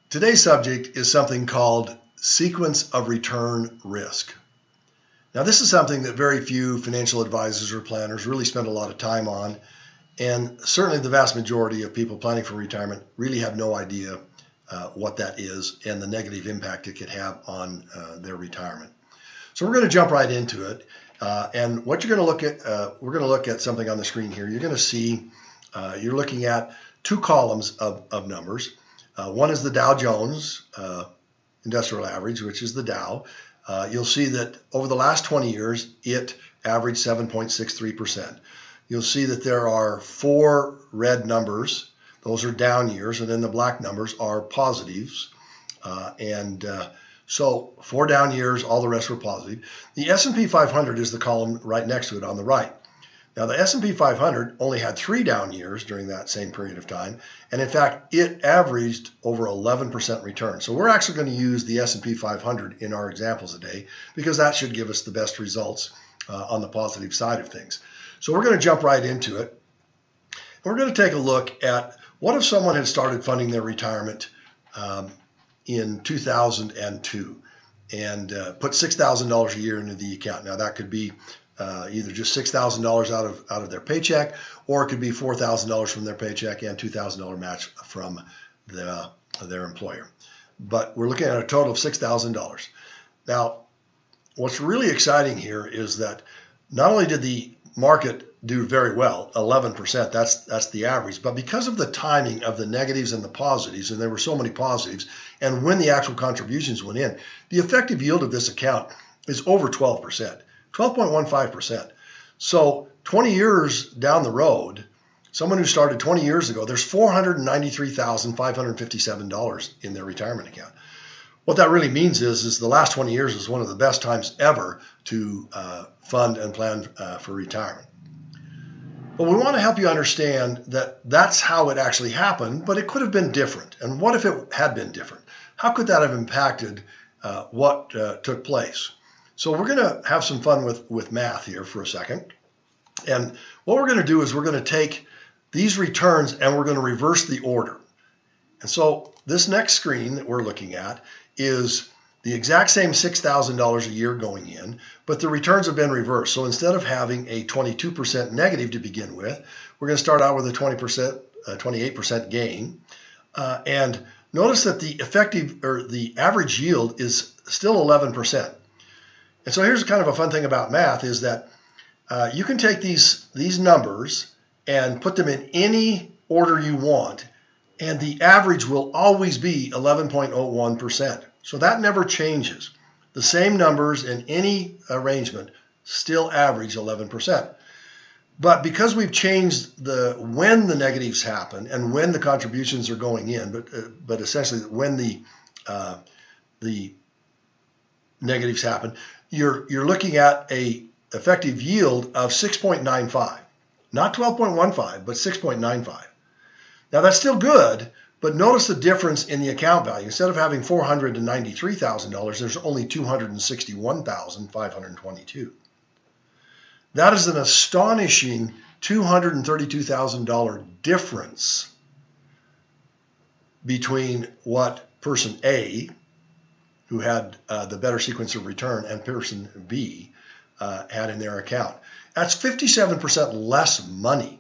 Today's subject is something called sequence of return risk. Now, this is something that very few financial advisors or planners really spend a lot of time on, and certainly the vast majority of people planning for retirement really have no idea what that is and the negative impact it could have on their retirement. So we're going to jump right into it, and what you're going to look at, we're going to look at something on the screen here. You're going to see, you're looking at two columns of numbers. One is the Dow Jones Industrial Average, which is the Dow. You'll see that over the last 20 years, it averaged 7.63%. You'll see that there are four red numbers. Those are down years, and then the black numbers are positives. So four down years, all the rest were positive. The S&P 500 is the column right next to it on the right. Now, the S&P 500 only had 3 down years during that same period of time, and in fact, it averaged over 11% return. So we're actually going to use the S&P 500 in our examples today because that should give us the best results on the positive side of things. So we're going to jump right into it. We're going to take a look at what if someone had started funding their retirement in 2002 and put $6,000 a year into the account. Now, that could be either just $6,000 out of their paycheck, or it could be $4,000 from their paycheck and $2,000 match from their employer. But we're looking at a total of $6,000. Now, what's really exciting here is that not only did the market do very well, 11%, that's the average, but because of the timing of the negatives and the positives, and there were so many positives, and when the actual contributions went in, the effective yield of this account is over 12%. 12.15%. So 20 years down the road, someone who started 20 years ago, there's $493,557 in their retirement account. What that really means is the last 20 years is one of the best times ever to fund and plan for retirement. But we want to help you understand that that's how it actually happened, but it could have been different. And what if it had been different? How could that have impacted what took place? So we're going to have some fun with math here for a second. And what we're going to do is we're going to take these returns and we're going to reverse the order. And so this next screen that we're looking at is the exact same $6,000 a year going in, but the returns have been reversed. So instead of having a 22% negative to begin with, we're going to start out with a 28% gain. And notice that the effective or the average yield is still 11%. And so here's kind of a fun thing about math is that you can take these numbers and put them in any order you want, and the average will always be 11.01%. So that never changes. The same numbers in any arrangement still average 11%. But because we've changed when the negatives happen and when the contributions are going in, but essentially when the negatives happen, you're looking at a effective yield of 6.95, not 12.15, but 6.95. Now that's still good, but notice the difference in the account value. Instead of having $493,000, there's only $261,522. That is an astonishing $232,000 difference between what person A, who had the better sequence of return, and person B had in their account. That's 57% less money.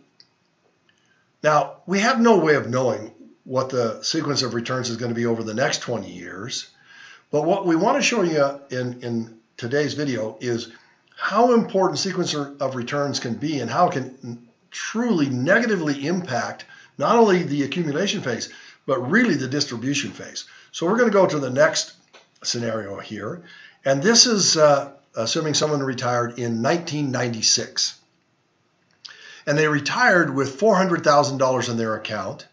Now, we have no way of knowing what the sequence of returns is going to be over the next 20 years, but what we want to show you in today's video is how important sequence of returns can be and how it can truly negatively impact not only the accumulation phase, but really the distribution phase. So we're going to go to the next scenario here, and this is assuming someone retired in 1996, and they retired with $400,000 in their account,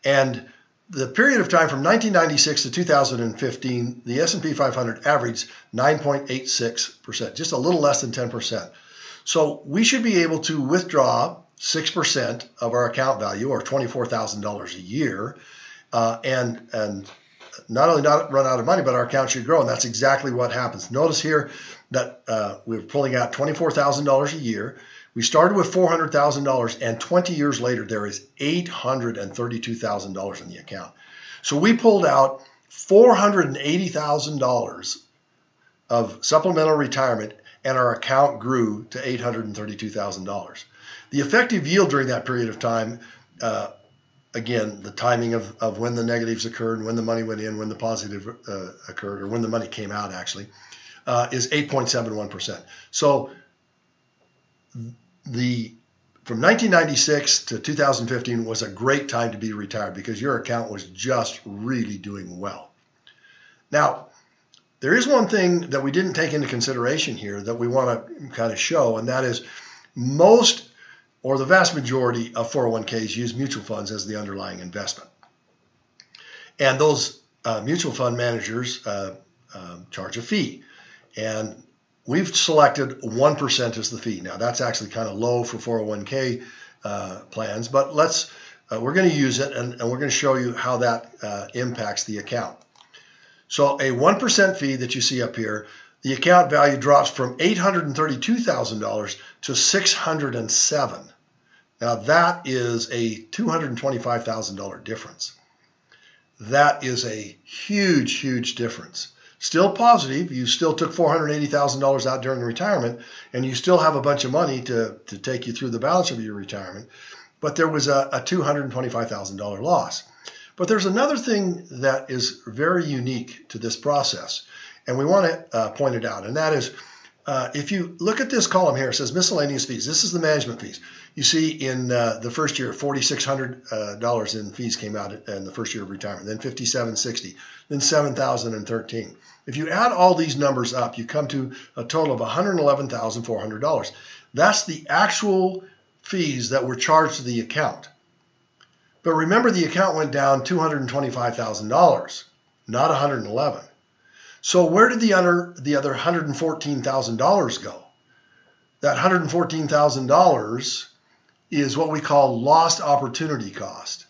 and the period of time from 1996 to 2015, the S&P 500 averaged 9.86%, just a little less than 10%. So we should be able to withdraw 6% of our account value, or $24,000 a year, and not only not run out of money, but our account should grow, and that's exactly what happens. Notice here that we're pulling out $24,000 a year. We started with $400,000, and 20 years later, there is $832,000 in the account. So we pulled out $480,000 of supplemental retirement, and our account grew to $832,000. The effective yield during that period of time, again, the timing of when the negatives occurred, when the money went in, when the positive occurred, or when the money came out actually, is 8.71%. So from 1996 to 2015 was a great time to be retired because your account was just really doing well. Now, there is one thing that we didn't take into consideration here that we want to kind of show, and that is most or the vast majority of 401ks use mutual funds as the underlying investment. And those mutual fund managers charge a fee. And we've selected 1% as the fee. Now, that's actually kind of low for 401k plans, but we're going to use it, and we're going to show you how that impacts the account. So a 1% fee that you see up here, the account value drops from $832,000 to $607,000. Now that is a $225,000 difference. That is a huge, huge difference. Still positive. You still took $480,000 out during retirement, and you still have a bunch of money to take you through the balance of your retirement. But there was a $225,000 loss. But there's another thing that is very unique to this process, and we want to point it out, and that is if you look at this column here, it says miscellaneous fees. This is the management fees. You see in the first year, $4,600 in fees came out in the first year of retirement, then $5,760, then $7,013. If you add all these numbers up, you come to a total of $111,400. That's the actual fees that were charged to the account. But remember, the account went down $225,000, not $111,000. So where did the other $114,000 go? That $114,000 is what we call lost opportunity cost.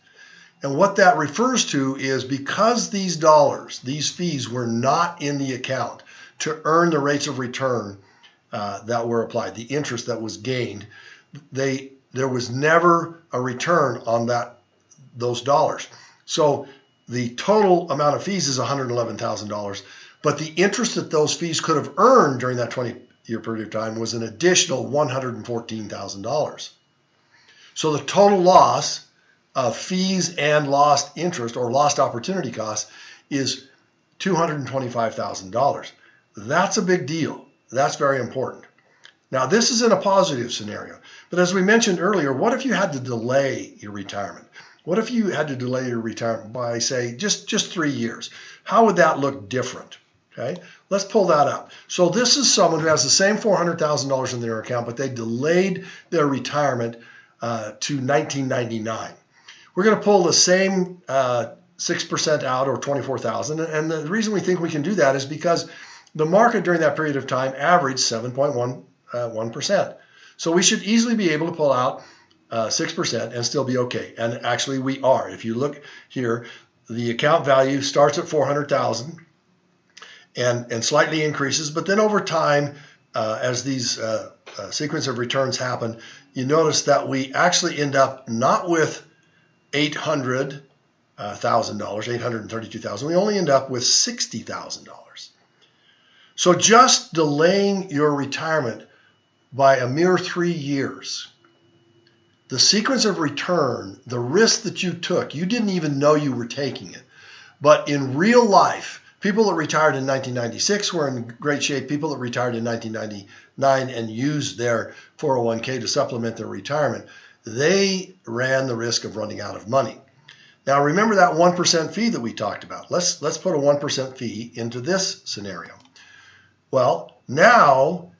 And what that refers to is because these fees were not in the account to earn the rates of return that were applied, the interest that was gained, there was never a return on those dollars. So the total amount of fees is $111,000, but the interest that those fees could have earned during that 20-year period of time was an additional $114,000. So the total loss of fees and lost interest or lost opportunity costs is $225,000. That's a big deal. That's very important. Now, this is in a positive scenario. But as we mentioned earlier, what if you had to delay your retirement? What if you had to delay your retirement by, say, just 3 years? How would that look different? Okay, let's pull that up. So this is someone who has the same $400,000 in their account, but they delayed their retirement to 1999. We're going to pull the same 6% out, or $24,000. And the reason we think we can do that is because the market during that period of time averaged 7.1%. So we should easily be able to pull out 6% and still be okay. And actually we are. If you look here, the account value starts at $400,000 and slightly increases, but then over time, as these sequence of returns happen, you notice that we actually end up not with $800,000, $832,000. We only end up with $60,000. So just delaying your retirement by a mere 3 years, the sequence of return, the risk that you took, you didn't even know you were taking it. But in real life, people that retired in 1996 were in great shape. People that retired in 1999 and used their 401k to supplement their retirement, they ran the risk of running out of money. Now remember that 1% fee that we talked about. Let's put a 1% fee into this scenario. Well, now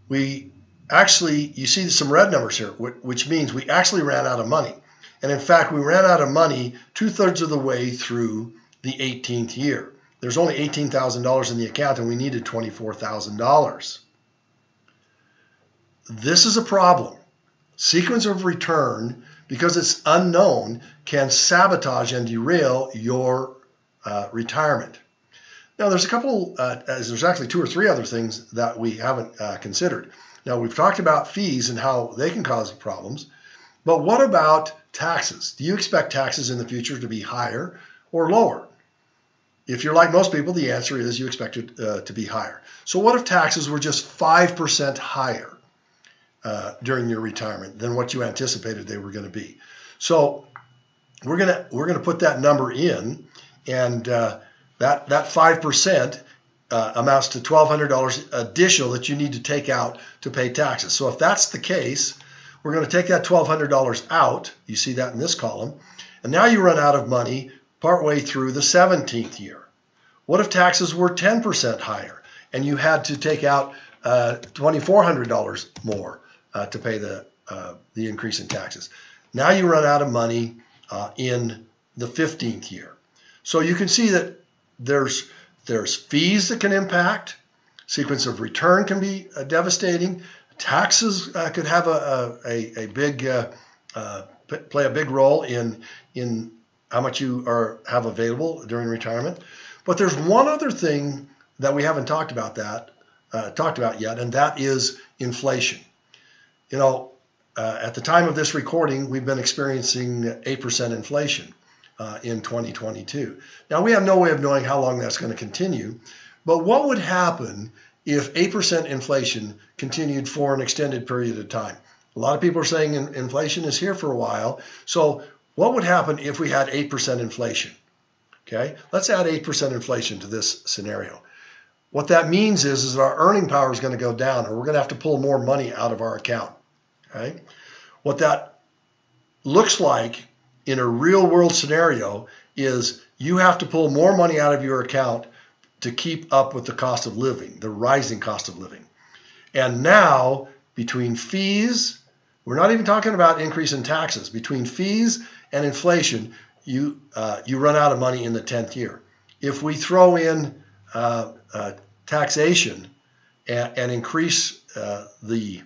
you see some red numbers here, which means we actually ran out of money. And in fact, we ran out of money 2/3 of the way through the 18th year. There's only $18,000 in the account, and we needed $24,000. This is a problem. Sequence of return, because it's unknown, can sabotage and derail your retirement. Now, there's there's actually 2 or 3 other things that we haven't considered. Now, we've talked about fees and how they can cause problems, but what about taxes? Do you expect taxes in the future to be higher or lower? If you're like most people, the answer is you expect it to be higher. So what if taxes were just 5% higher during your retirement than what you anticipated they were going to be? So we're gonna put that number in, and that 5% amounts to $1,200 additional that you need to take out to pay taxes. So if that's the case, we're going to take that $1,200 out. You see that in this column. And now you run out of money partway through the 17th year. What if taxes were 10% higher and you had to take out $2,400 more to pay the increase in taxes? Now you run out of money in the 15th year. So you can see that there's fees that can impact. Sequence of return can be devastating. Taxes could have a big play a big role in how much you have available during retirement. But there's one other thing that we haven't talked about yet, and that is inflation. You know, at the time of this recording, we've been experiencing 8% inflation in 2022. Now, we have no way of knowing how long that's going to continue, but what would happen if 8% inflation continued for an extended period of time? A lot of people are saying inflation is here for a while. So what would happen if we had 8% inflation? Okay, let's add 8% inflation to this scenario. What that means is that our earning power is going to go down, or we're going to have to pull more money out of our account. Okay, what that looks like in a real world scenario is you have to pull more money out of your account to keep up with the cost of living, the rising cost of living. And now, between fees, we're not even talking about increase in taxes, between fees and inflation, you run out of money in the 10th year. If we throw in taxation and increase the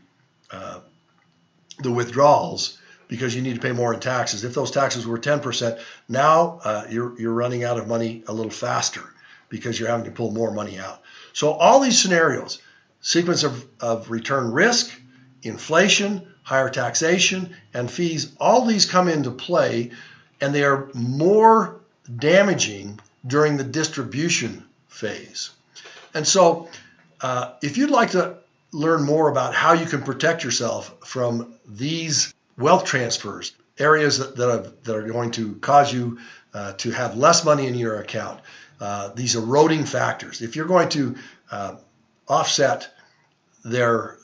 withdrawals because you need to pay more in taxes, if those taxes were 10%, now you're running out of money a little faster because you're having to pull more money out. So all these scenarios, sequence of return risk, inflation, higher taxation, and fees, all these come into play, and they are more damaging during the distribution phase. And so if you'd like to learn more about how you can protect yourself from these wealth transfers, areas that are going to cause you to have less money in your account, these eroding factors, if you're going to offset their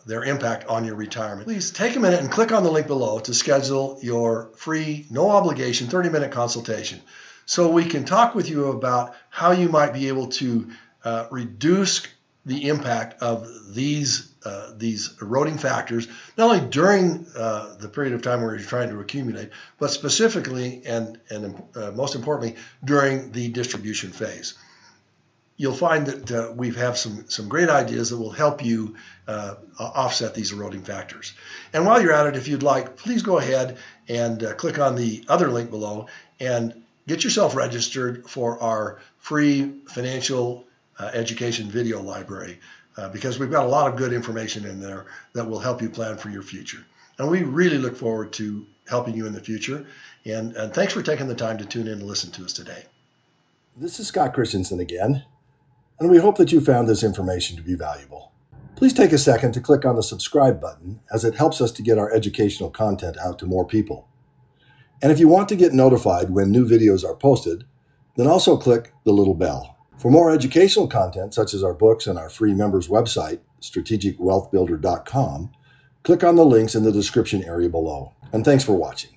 impact on your retirement, please take a minute and click on the link below to schedule your free, no obligation, 30-minute consultation so we can talk with you about how you might be able to reduce the impact of these eroding factors, not only during the period of time where you're trying to accumulate, but specifically and most importantly, during the distribution phase. You'll find that we have some great ideas that will help you offset these eroding factors. And while you're at it, if you'd like, please go ahead and click on the other link below and get yourself registered for our free financial education video library, because we've got a lot of good information in there that will help you plan for your future. And we really look forward to helping you in the future. And thanks for taking the time to tune in and listen to us today. This is Scott Christensen again, and we hope that you found this information to be valuable. Please take a second to click on the subscribe button, as it helps us to get our educational content out to more people. And if you want to get notified when new videos are posted, then also click the little bell. For more educational content, such as our books and our free members website, strategicwealthbuilder.com, click on the links in the description area below. And thanks for watching.